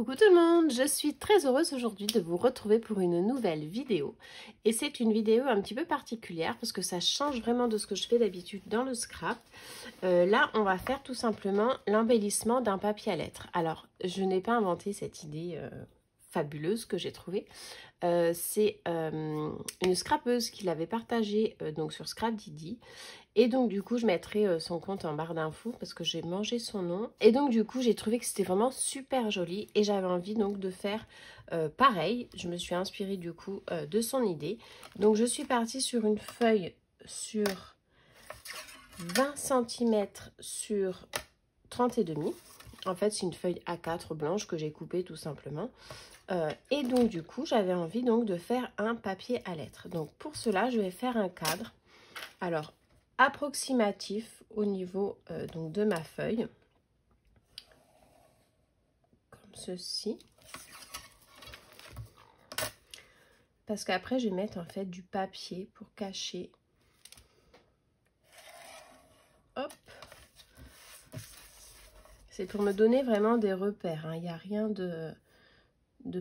Coucou tout le monde, je suis très heureuse aujourd'hui de vous retrouver pour une nouvelle vidéo. Et c'est une vidéo un petit peu particulière parce que ça change vraiment de ce que je fais d'habitude dans le scrap. Là, on va faire tout simplement l'embellissement d'un papier à lettres. Alors, je n'ai pas inventé cette idée fabuleuse que j'ai trouvée. C'est une scrapeuse qui l'avait partagée donc sur Scrapdiddy. Et donc du coup je mettrai son compte en barre d'infos parce que j'ai mangé son nom. Et donc du coup j'ai trouvé que c'était vraiment super joli et j'avais envie donc de faire pareil. Je me suis inspirée du coup de son idée. Donc je suis partie sur une feuille sur 20 cm sur 30,5. En fait c'est une feuille A4 blanche que j'ai coupée tout simplement. Et donc du coup j'avais envie donc de faire un papier à lettres. Donc pour cela je vais faire un cadre. Alors approximatif au niveau donc de ma feuille, comme ceci, parce qu'après je vais mettre en fait du papier pour cacher. Hop, c'est pour me donner vraiment des repères, hein. Il n'y a rien de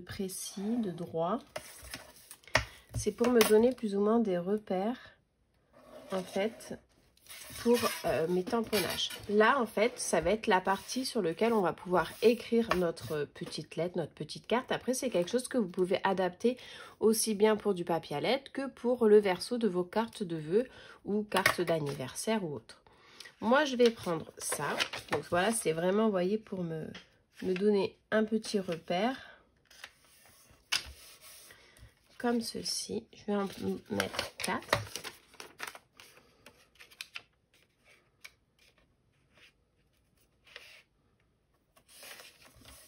précis, de droit, c'est pour me donner plus ou moins des repères en fait pour mes tamponnages. Là en fait ça va être la partie sur laquelle on va pouvoir écrire notre petite lettre, notre petite carte. Après c'est quelque chose que vous pouvez adapter aussi bien pour du papier à lettres que pour le verso de vos cartes de vœux ou cartes d'anniversaire ou autre. Moi je vais prendre ça, donc voilà, c'est vraiment, vous voyez, pour me donner un petit repère comme ceci. Je vais en mettre 4.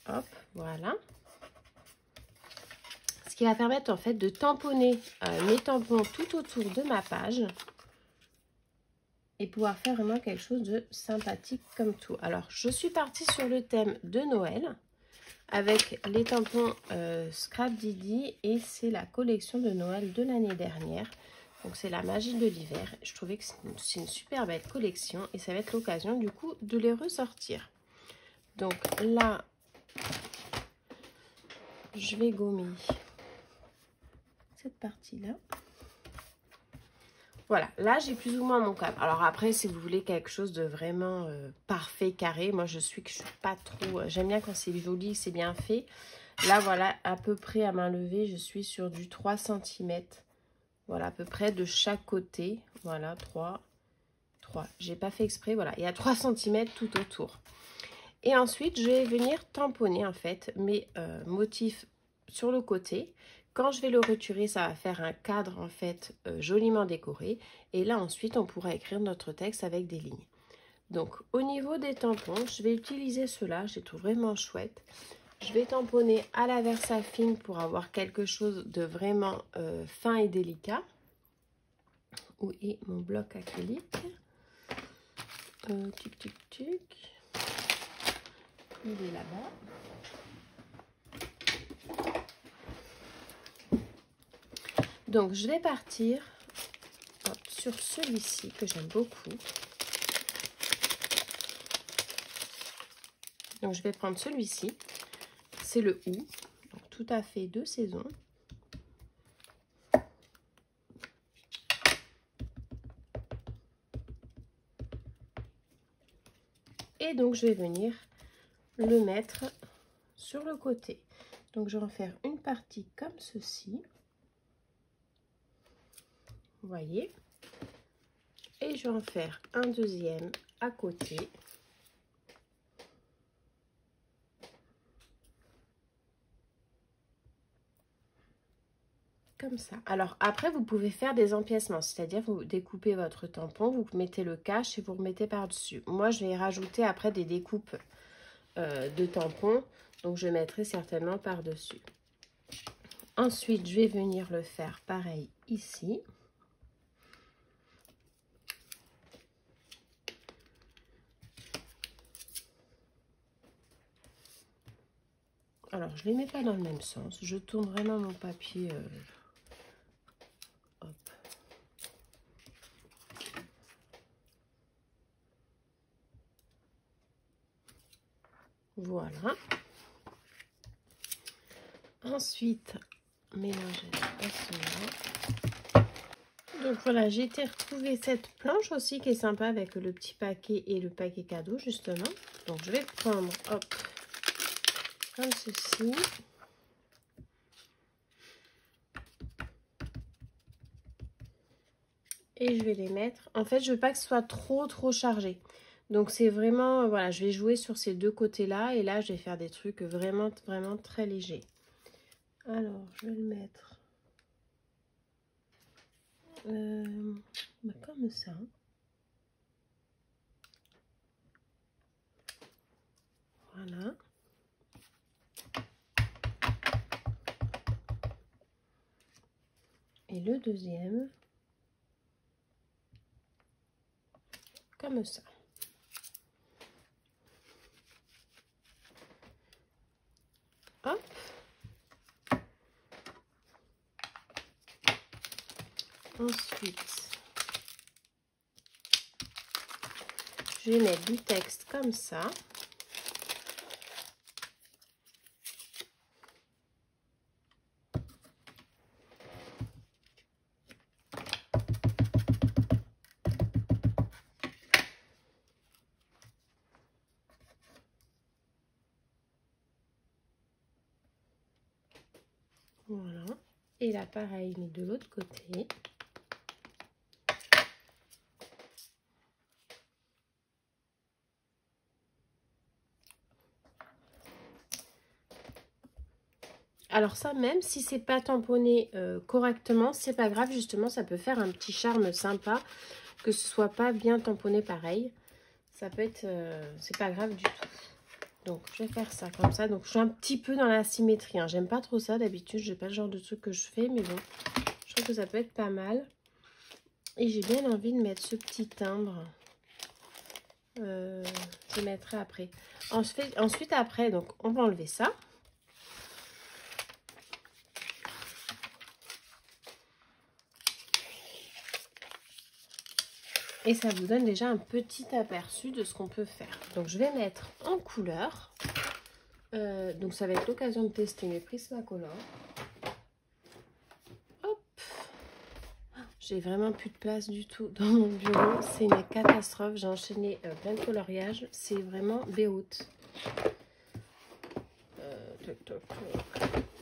Hop, voilà. Ce qui va permettre en fait de tamponner mes tampons tout autour de ma page et pouvoir faire vraiment quelque chose de sympathique comme tout. Alors, je suis partie sur le thème de Noël avec les tampons Scrapdiddy et c'est la collection de Noël de l'année dernière. Donc, c'est la magie de l'hiver. Je trouvais que c'est une super belle collection et ça va être l'occasion du coup de les ressortir. Donc là, je vais gommer cette partie-là. Voilà, là j'ai plus ou moins mon cadre. Alors après, si vous voulez quelque chose de vraiment parfait, carré, moi je suis pas trop... J'aime bien quand c'est joli, c'est bien fait. Là voilà, à peu près à main levée, je suis sur du 3 cm. Voilà, à peu près de chaque côté. Voilà, 3. J'ai pas fait exprès, voilà. Il y a 3 cm tout autour. Et ensuite, je vais venir tamponner en fait mes motifs sur le côté. Quand je vais le retirer, ça va faire un cadre en fait joliment décoré. Et là ensuite, on pourra écrire notre texte avec des lignes. Donc au niveau des tampons, je vais utiliser ceux-là. Je les trouve vraiment chouettes. Je vais tamponner à la Versafine pour avoir quelque chose de vraiment fin et délicat. Où est mon bloc acrylique? Tuc, tuc, tuc. Il est là-bas. Donc, je vais partir sur celui-ci que j'aime beaucoup. Donc, je vais prendre celui-ci. C'est le OU. Donc, tout à fait de saison. Et donc, je vais venir le mettre sur le côté. Donc, je vais en faire une partie comme ceci. Vous voyez? Et je vais en faire un deuxième à côté. Comme ça. Alors après, vous pouvez faire des empiècements, c'est-à-dire vous découpez votre tampon, vous mettez le cache et vous remettez par-dessus. Moi, je vais rajouter après des découpes de tampons, donc je mettrai certainement par-dessus. Ensuite, je vais venir le faire pareil ici. Alors, je ne les mets pas dans le même sens. Je tourne vraiment mon papier. Hop. Voilà. ensuite mélanger à cela. Donc voilà, j'ai été retrouver cette planche aussi qui est sympa avec le petit paquet et le paquet cadeau justement. Donc je vais prendre, hop, comme ceci. Et je vais les mettre. En fait, je veux pas que ce soit trop chargé. Donc c'est vraiment, voilà, je vais jouer sur ces deux côtés-là. Et là, je vais faire des trucs vraiment très légers. Alors, je vais le mettre comme ça. Voilà. Et le deuxième, comme ça. Hop. Ensuite, je vais mettre du texte comme ça. Voilà. Et là, pareil, mais de l'autre côté. Alors ça, même si c'est pas tamponné correctement, c'est pas grave, justement, ça peut faire un petit charme sympa, que ce soit pas bien tamponné pareil. Ça peut être, c'est pas grave du tout. Donc je vais faire ça comme ça. Donc je suis un petit peu dans la symétrie, hein. J'aime pas trop ça d'habitude, j'ai pas le genre de truc que je fais, mais bon, je trouve que ça peut être pas mal. Et j'ai bien envie de mettre ce petit timbre. Je mettrai après. Ensuite après, donc on va enlever ça. Et ça vous donne déjà un petit aperçu de ce qu'on peut faire. Donc je vais mettre en couleur. Donc ça va être l'occasion de tester mes Prismacolor. Hop. J'ai vraiment plus de place du tout dans mon bureau. C'est une catastrophe. J'ai enchaîné plein de coloriages. C'est vraiment béoute.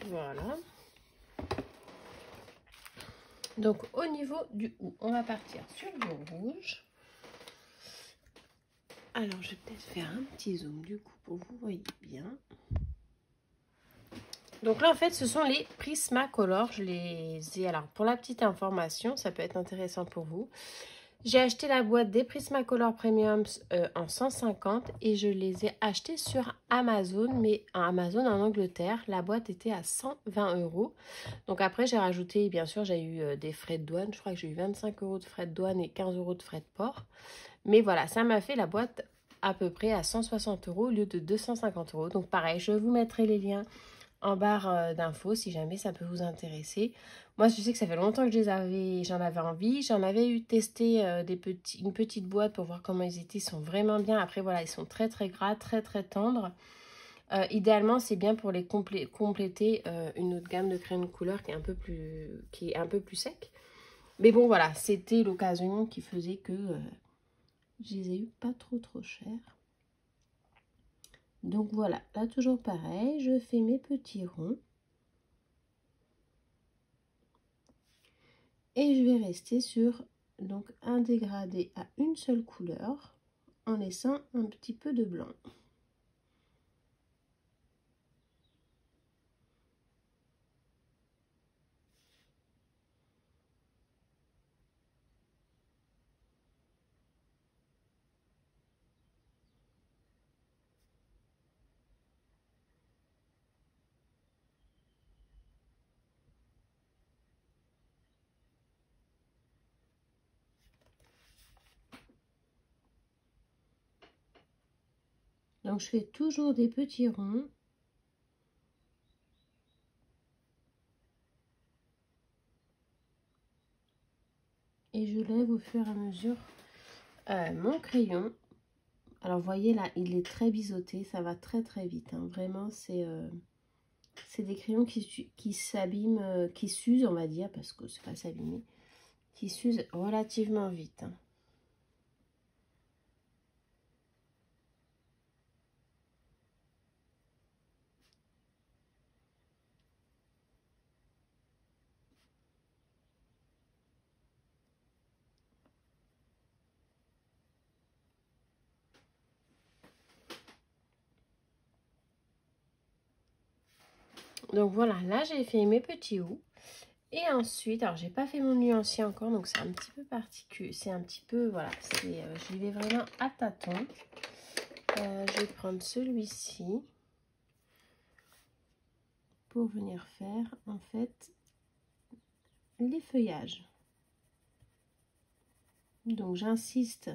Voilà. Donc au niveau du haut, on va partir sur du rouge. Alors je vais peut-être faire un petit zoom du coup pour que vous voyez bien. Donc là en fait ce sont les Prismacolor. Je les ai, alors pour la petite information, ça peut être intéressant pour vous. J'ai acheté la boîte des Prismacolor Premium en 150 et je les ai achetés sur Amazon, mais Amazon en Angleterre. La boîte était à 120 €. Donc après, j'ai rajouté, bien sûr, j'ai eu des frais de douane. Je crois que j'ai eu 25 € de frais de douane et 15 € de frais de port. Mais voilà, ça m'a fait la boîte à peu près à 160 € au lieu de 250 €. Donc pareil, je vous mettrai les liens en barre d'infos si jamais ça peut vous intéresser. Moi, je sais que ça fait longtemps que j'en avais envie. J'en avais eu testé une petite boîte pour voir comment ils étaient. Ils sont vraiment bien. Après, voilà, ils sont très gras, très tendres. Idéalement, c'est bien pour les compléter une autre gamme de crayons de couleur qui est un peu plus sec. Mais bon, voilà, c'était l'occasion qui faisait que je les ai eu pas trop chers. Donc voilà, là toujours pareil, je fais mes petits ronds. Et je vais rester sur donc un dégradé à une seule couleur en laissant un petit peu de blanc. Donc je fais toujours des petits ronds. Et je lève au fur et à mesure mon crayon. Alors vous voyez là, il est très biseauté, ça va très vite, hein. Vraiment c'est C'est des crayons qui s'abîment, qui s'usent, on va dire, parce que c'est pas s'abîmer, qui s'usent relativement vite. Hein. Donc voilà, là j'ai fait mes petits houls. Et ensuite, alors j'ai pas fait mon nuancier encore, donc c'est un petit peu particulier. C'est un petit peu, voilà, j'y vais vraiment à tâtons. Je vais prendre celui-ci pour venir faire en fait les feuillages. Donc j'insiste.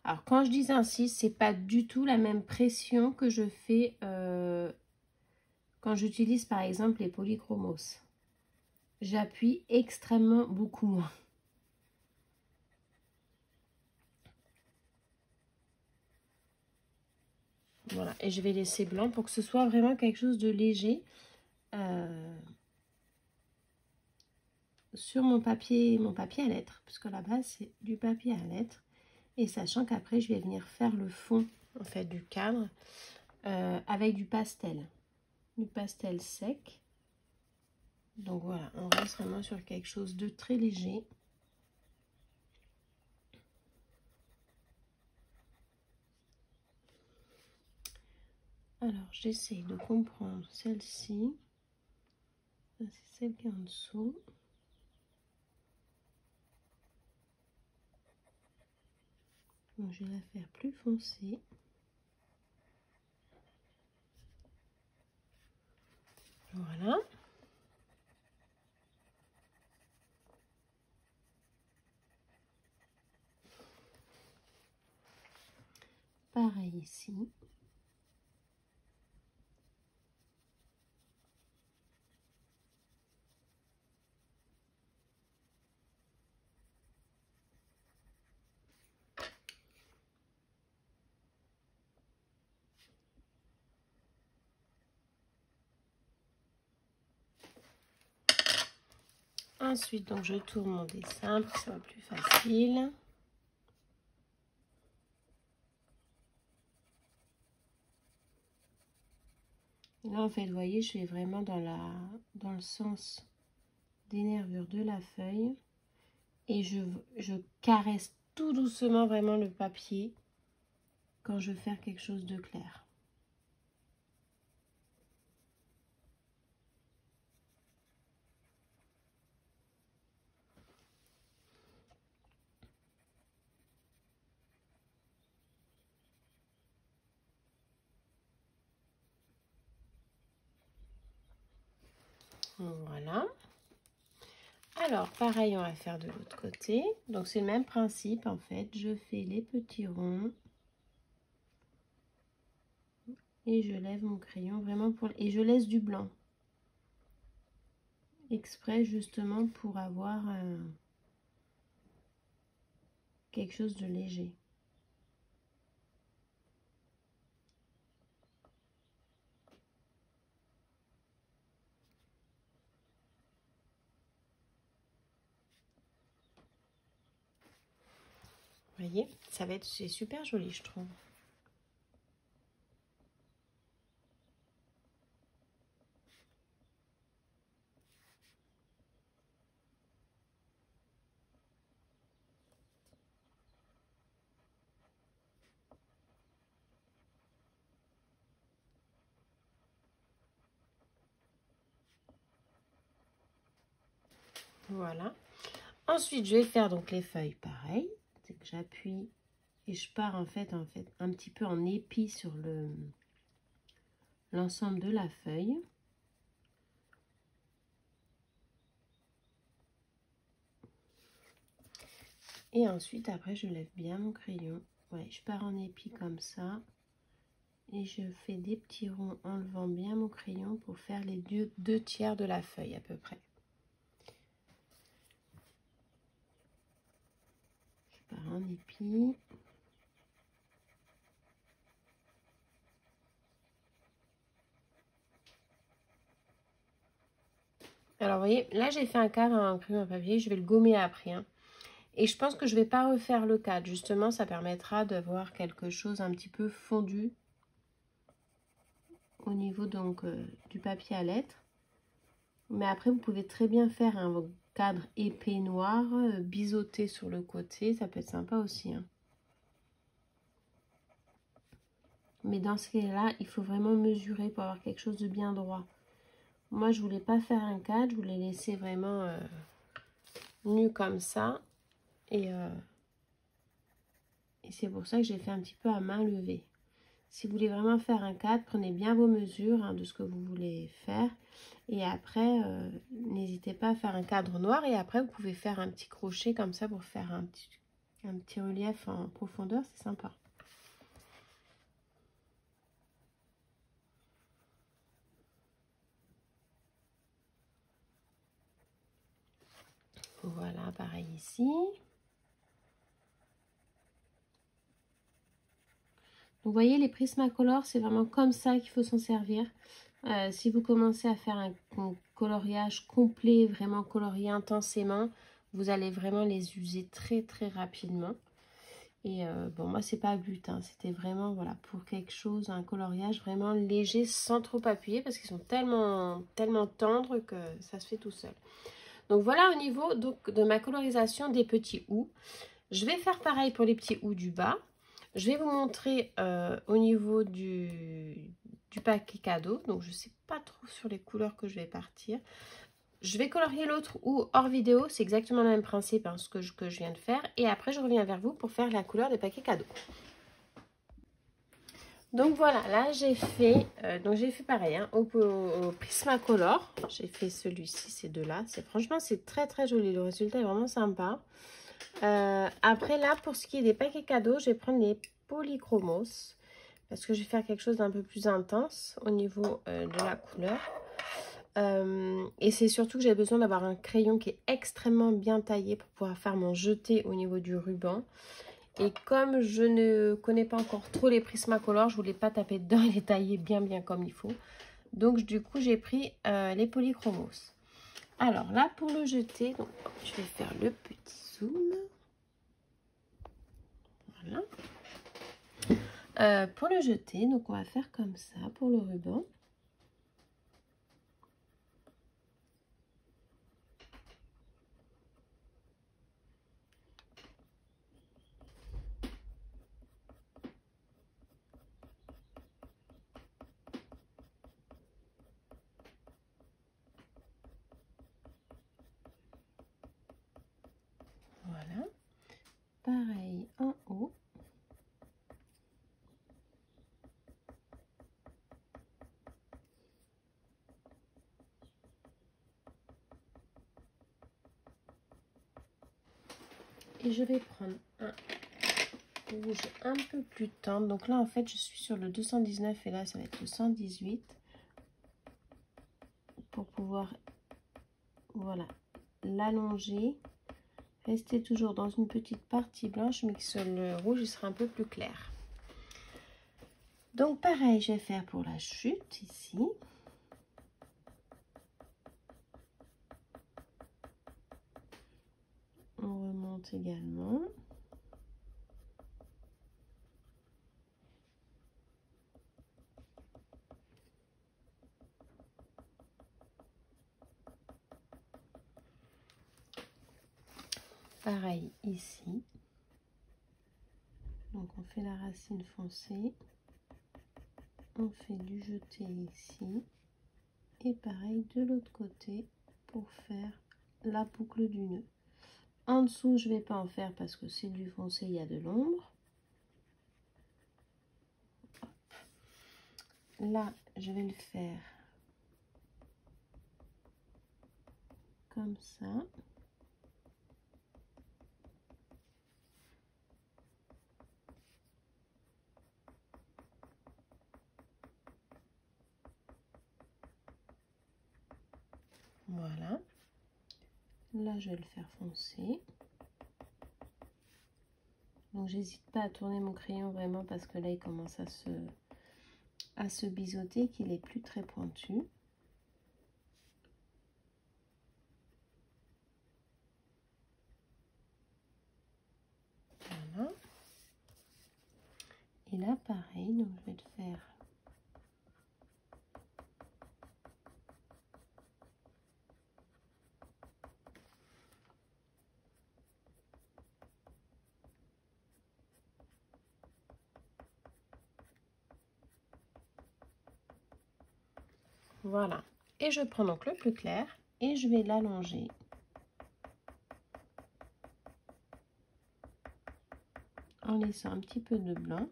Alors quand je dis insiste, c'est pas du tout la même pression que je fais quand j'utilise par exemple les polychromos. J'appuie extrêmement beaucoup moins. Voilà, et je vais laisser blanc pour que ce soit vraiment quelque chose de léger sur mon papier à lettres, puisque la base c'est du papier à lettres. Et sachant qu'après je vais venir faire le fond en fait du cadre avec du pastel sec. Donc voilà, on reste vraiment sur quelque chose de très léger. Alors, j'essaie de comprendre celle-ci. C'est celle qui est en dessous. Donc, je vais la faire plus foncée. Voilà. Pareil ici. Ensuite, donc je tourne mon dessin pour que ça soit plus facile. Et là, en fait, vous voyez, je suis vraiment dans le sens des nervures de la feuille. Et je caresse tout doucement vraiment le papier quand je veux faire quelque chose de clair. Voilà. Alors, pareil, on va faire de l'autre côté. Donc, c'est le même principe, en fait. Je fais les petits ronds. Et je lève mon crayon vraiment pour... Et je laisse du blanc. Exprès, justement, pour avoir quelque chose de léger. Vous voyez, ça va être... C'est super joli, je trouve. Voilà. Ensuite, je vais faire donc les feuilles pareil. C'est que j'appuie et je pars en fait un petit peu en épi sur l'ensemble de la feuille. Et ensuite, après, je lève bien mon crayon. Ouais, je pars en épi comme ça. Et je fais des petits ronds en levant bien mon crayon pour faire les deux tiers de la feuille à peu près. Je pars en épi. Alors, vous voyez, là, j'ai fait un cadre en crayon à papier. Je vais le gommer après. Hein. Et je pense que je ne vais pas refaire le cadre. Justement, ça permettra d'avoir quelque chose un petit peu fondu au niveau donc du papier à lettres. Mais après, vous pouvez très bien faire un cadre épais noir, biseauté sur le côté. Ça peut être sympa aussi. Hein. Mais dans ce cas-là, il faut vraiment mesurer pour avoir quelque chose de bien droit. Moi, je voulais pas faire un cadre. Je voulais laisser vraiment nu comme ça. Et c'est pour ça que j'ai fait un petit peu à main levée. Si vous voulez vraiment faire un cadre, prenez bien vos mesures hein, de ce que vous voulez faire. Et après, n'hésitez pas à faire un cadre noir. Et après, vous pouvez faire un petit crochet comme ça pour faire un petit relief en profondeur. C'est sympa. Voilà, pareil ici. Vous voyez, les Prismacolor, c'est vraiment comme ça qu'il faut s'en servir. Si vous commencez à faire un coloriage complet, vraiment colorié intensément, vous allez vraiment les user très très rapidement. Et bon, moi, c'est pas le but, hein. C'était vraiment, voilà, pour quelque chose, un coloriage vraiment léger, sans trop appuyer, parce qu'ils sont tellement tendres que ça se fait tout seul. Donc, voilà au niveau donc, de ma colorisation des petits ou. Je vais faire pareil pour les petits ou du bas. Je vais vous montrer au niveau du paquet cadeau. Donc, je ne sais pas trop sur les couleurs que je vais partir. Je vais colorier l'autre ou hors vidéo. C'est exactement le même principe hein, que je viens de faire. Et après, je reviens vers vous pour faire la couleur des paquets cadeaux. Donc, voilà. Là, j'ai fait pareil hein, au Prismacolor. J'ai fait celui-ci, ces deux-là. Franchement, c'est très, très joli. Le résultat est vraiment sympa. Après là pour ce qui est des paquets cadeaux, je vais prendre les polychromos parce que je vais faire quelque chose d'un peu plus intense au niveau de la couleur et c'est surtout que j'ai besoin d'avoir un crayon qui est extrêmement bien taillé pour pouvoir faire mon jeté au niveau du ruban. Et comme je ne connais pas encore trop les Prismacolor, je voulais pas taper dedans et les tailler bien comme il faut. Donc du coup j'ai pris les polychromos. Alors là pour le jeter, donc, je vais faire le petit zoom. Voilà. Pour le jeter, donc on va faire comme ça pour le ruban. Voilà. Pareil en haut. Et je vais prendre un rouge un peu plus tendre. Donc là, en fait, je suis sur le 219 et là, ça va être le 118. Pour pouvoir, voilà, l'allonger. Rester toujours dans une petite partie blanche, mais que sur le rouge, il sera un peu plus clair. Donc, pareil, je vais faire pour la chute ici. On remonte également. Pareil ici. Donc on fait la racine foncée. On fait du jeté ici. Et pareil de l'autre côté pour faire la boucle du nœud. En dessous, je ne vais pas en faire parce que c'est du foncé, il y a de l'ombre. Là, je vais le faire comme ça. Voilà. Là, je vais le faire foncer. Donc, j'hésite pas à tourner mon crayon vraiment parce que là, il commence à se biseauter, qu'il est plus très pointu. là, pareil, donc je vais le faire. Voilà. Et je prends donc le plus clair et je vais l'allonger. En laissant un petit peu de blanc.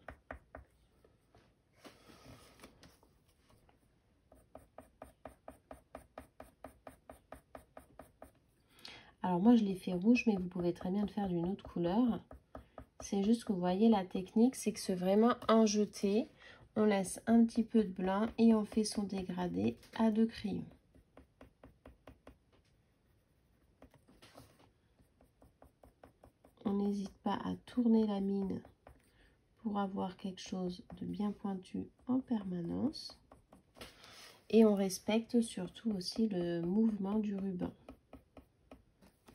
Alors moi je l'ai fait rouge, mais vous pouvez très bien le faire d'une autre couleur. C'est juste que vous voyez la technique, c'est que c'est vraiment en jeté. On laisse un petit peu de blanc et on fait son dégradé à 2 crayons. On n'hésite pas à tourner la mine pour avoir quelque chose de bien pointu en permanence. Et on respecte surtout aussi le mouvement du ruban.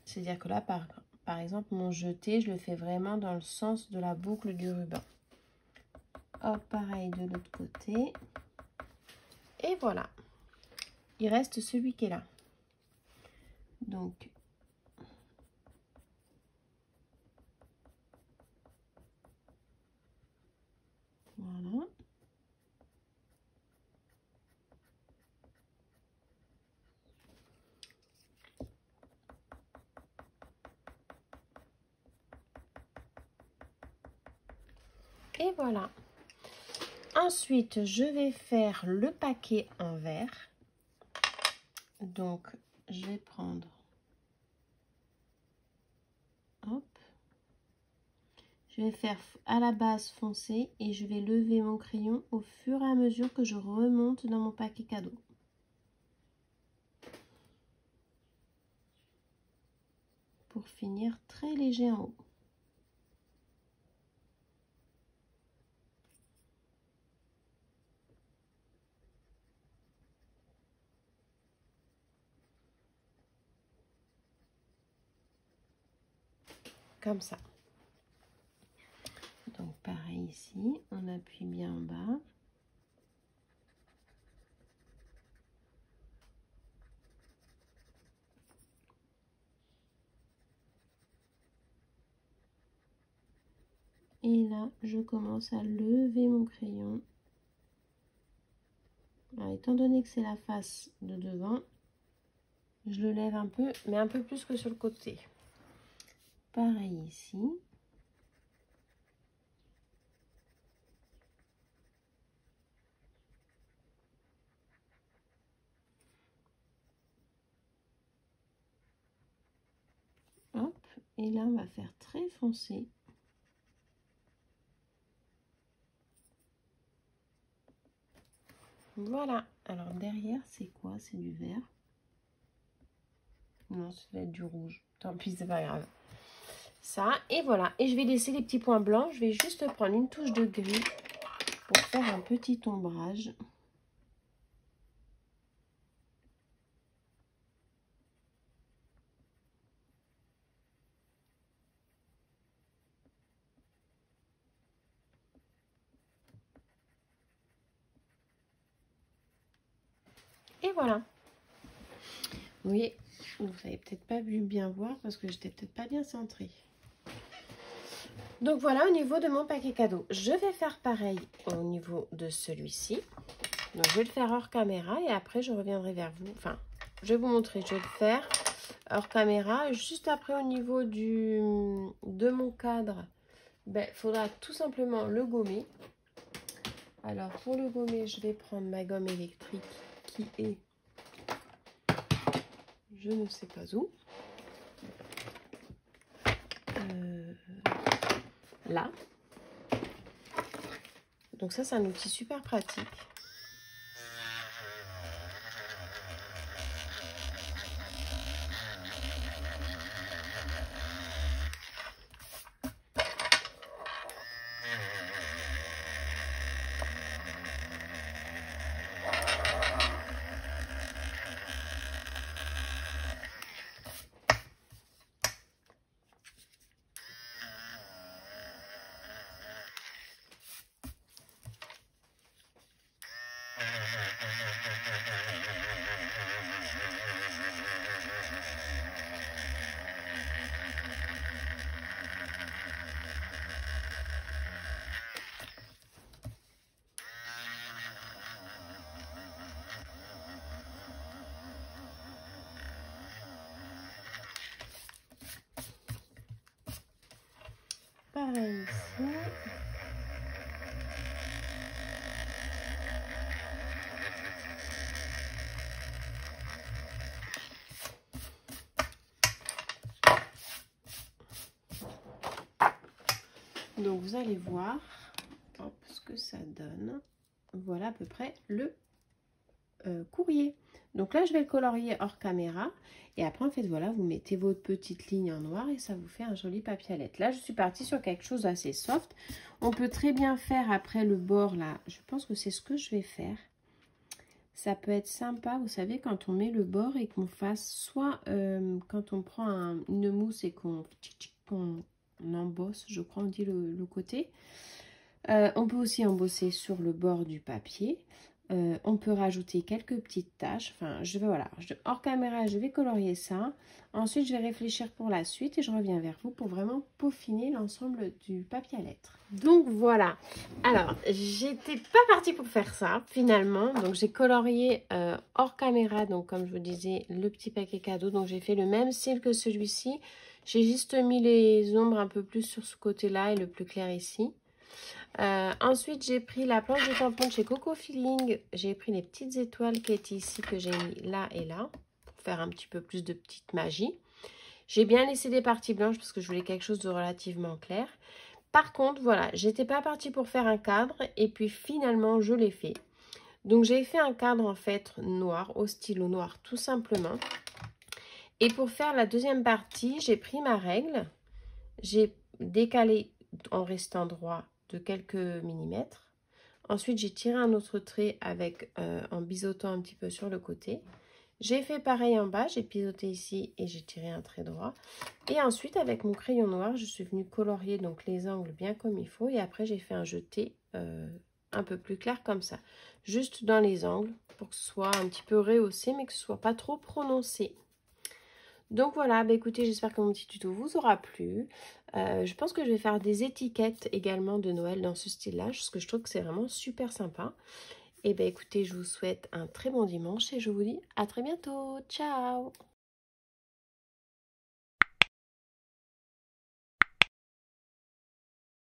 C'est-à-dire que là, par exemple, mon jeté, je le fais vraiment dans le sens de la boucle du ruban. Hop, pareil de l'autre côté. Et voilà. Il reste celui qui est là. Donc, voilà. Et voilà. Ensuite, je vais faire le paquet en vert. Donc, je vais prendre, hop, je vais faire à la base foncé et je vais lever mon crayon au fur et à mesure que je remonte dans mon paquet cadeau. Pour finir très léger en haut. Comme ça. Donc pareil ici, on appuie bien en bas. Et là, je commence à lever mon crayon. Alors, étant donné que c'est la face de devant, je le lève un peu, mais un peu plus que sur le côté. Pareil ici. Hop, et là, on va faire très foncé. Voilà. Alors, derrière, c'est quoi? C'est du vert. Non, ça va être du rouge. Tant pis, c'est pas grave. Ça, et voilà. Et je vais laisser les petits points blancs. Je vais juste prendre une touche de gris pour faire un petit ombrage. Et voilà. Vous voyez, vous n'avez peut-être pas vu bien voir parce que j'étais peut-être pas bien centrée. Donc voilà au niveau de mon paquet cadeau. Je vais faire pareil au niveau de celui-ci. Donc je vais le faire hors caméra et après je reviendrai vers vous. Enfin, je vais vous montrer. Je vais le faire hors caméra. Juste après au niveau de mon cadre, il faudra tout simplement le gommer. Alors pour le gommer, je vais prendre ma gomme électrique qui est, je ne sais pas où. Là. Donc ça, c'est un outil super pratique. Pareil ici. Donc vous allez voir ce que ça donne. Voilà à peu près le courrier. Donc là je vais le colorier hors caméra. Et après en fait voilà, vous mettez votre petite ligne en noir et ça vous fait un joli papier à lettres. Là je suis partie sur quelque chose d'assez soft. On peut très bien faire après le bord là. Je pense que c'est ce que je vais faire. Ça peut être sympa, vous savez, quand on met le bord et qu'on fasse soit quand on prend une mousse et qu'on embosse, je crois on dit le côté. On peut aussi embosser sur le bord du papier. On peut rajouter quelques petites taches. Enfin, hors caméra, je vais colorier ça. Ensuite, je vais réfléchir pour la suite et je reviens vers vous pour vraiment peaufiner l'ensemble du papier à lettres. Donc voilà. Alors, j'étais pas partie pour faire ça finalement. Donc, j'ai colorié hors caméra. Donc, comme je vous disais, le petit paquet cadeau. Donc, j'ai fait le même style que celui-ci. J'ai juste mis les ombres un peu plus sur ce côté-là et le plus clair ici. Ensuite, j'ai pris la planche de tampon de chez Coco Feeling. J'ai pris les petites étoiles qui étaient ici, que j'ai mis là et là, pour faire un petit peu plus de petite magie. J'ai bien laissé des parties blanches parce que je voulais quelque chose de relativement clair. Par contre, voilà, j'étais pas partie pour faire un cadre et puis finalement, je l'ai fait. Donc, j'ai fait un cadre en fait noir, au stylo noir tout simplement. Et pour faire la deuxième partie, j'ai pris ma règle. J'ai décalé en restant droit de quelques millimètres. Ensuite, j'ai tiré un autre trait avec en biseautant un petit peu sur le côté. J'ai fait pareil en bas, j'ai biseauté ici et j'ai tiré un trait droit. Et ensuite, avec mon crayon noir, je suis venue colorier donc les angles bien comme il faut. Et après, j'ai fait un jeté un peu plus clair comme ça. Juste dans les angles pour que ce soit un petit peu rehaussé, mais que ce soit pas trop prononcé. Donc voilà, bah écoutez, j'espère que mon petit tuto vous aura plu. Je pense que je vais faire des étiquettes également de Noël dans ce style-là, parce que je trouve que c'est vraiment super sympa. Et bah écoutez, je vous souhaite un très bon dimanche et je vous dis à très bientôt. Ciao!